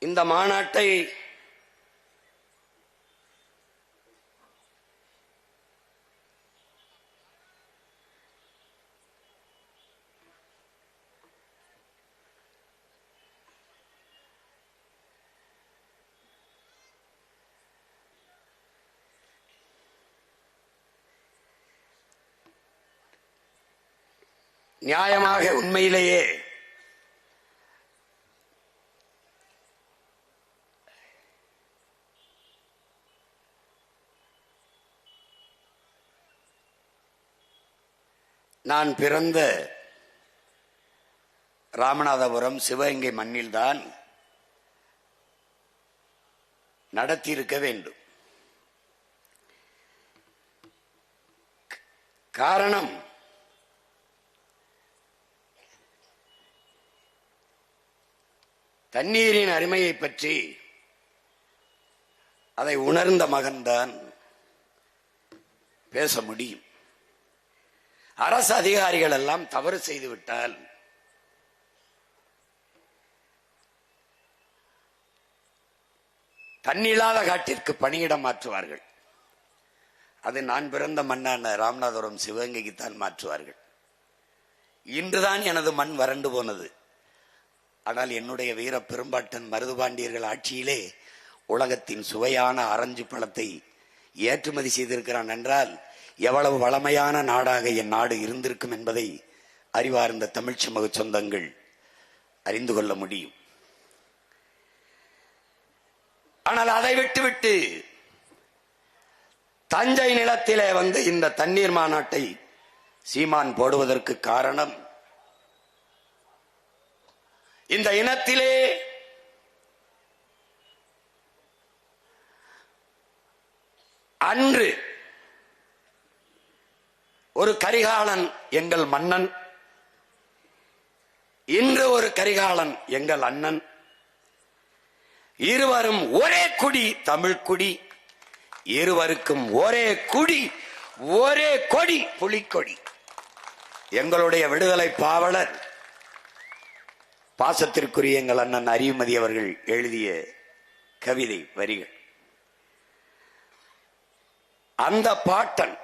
இந்த மாநாட்டை நியாயமாக உண்மையிலேயே நான் பிறந்த ராமநாதபுரம் சிவகங்கை மண்ணில்தான் நடத்தியிருக்க வேண்டும். காரணம், தண்ணீரின் அருமையை பற்றி அதை உணர்ந்த மகன்தான் பேச முடியும். அரசு அதிகாரிகள் எல்லாம் தவறு செய்துவிட்டால் தண்ணில்லாத காட்டிற்கு பணியிடம் மாற்றுவார்கள். அது நான் பிறந்த மண்ணான ராமநாதபுரம் சிவகங்கைக்குத்தான் மாற்றுவார்கள். இன்றுதான் எனது மண் வறண்டு போனது. ஆனால் என்னுடைய வீர பெரும்பாட்டன் மருதுபாண்டியர்கள் ஆட்சியிலே உலகத்தின் சுவையான ஆரஞ்சு பழத்தை ஏற்றுமதி செய்திருக்கிறான் என்றால் எவ்வளவு வளமையான நாடாக என் நாடு இருந்திருக்கும் என்பதை அறிவார்ந்த தமிழ் சமூக சொந்தங்கள் அறிந்து கொள்ள முடியும். ஆனால் அதை விட்டுவிட்டு தஞ்சை நிலத்திலே வந்து இந்த தண்ணீர் மாநாட்டை சீமான் போடுவதற்கு காரணம், இந்த இனத்திலே அன்று ஒரு கரிகாலன் எங்கள் மன்னன், இன்று ஒரு கரிகாலன் எங்கள் அண்ணன். இருவரும் ஒரே குடி, தமிழ் குடி. இருவருக்கும் ஒரே குடி, ஒரே கொடி, புலிக்கொடி. எங்களுடைய விடுதலை பாவலர் பாசத்திற்குரிய எங்கள் அண்ணன் அறிவுமதி அவர்கள் எழுதிய கவிதை வரிகள். அந்த பாட்டன்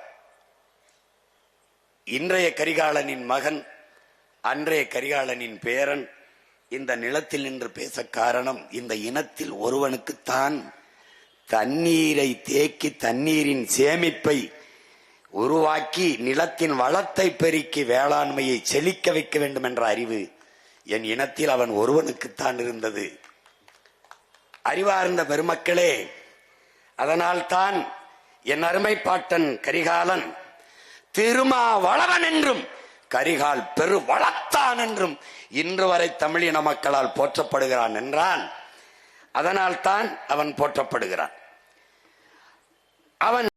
இன்றைய கரிகாலனின் மகன், அன்றைய கரிகாலனின் பேரன் இந்த நிலத்தில் நின்று பேச காரணம், இந்த இனத்தில் ஒருவனுக்குத்தான் தண்ணீரை தேக்கி தண்ணீரின் சேமிப்பை உருவாக்கி நிலத்தின் வளத்தை பெருக்கி வேளாண்மையை செழிக்க வைக்க வேண்டும் என்ற அறிவு என் இனத்தில் அவன் ஒருவனுக்குத்தான் இருந்தது. அறிவார்ந்த பெருமக்களே, அதனால்தான் என் அருமை பாட்டன் கரிகாலன் திருமாவளவன் என்றும் கரிகால் பெரு வளத்தான் என்றும் இன்று வரை தமிழின மக்களால் போற்றப்படுகிறான் என்றால் அதனால் தான் அவன் போற்றப்படுகிறான். அவன்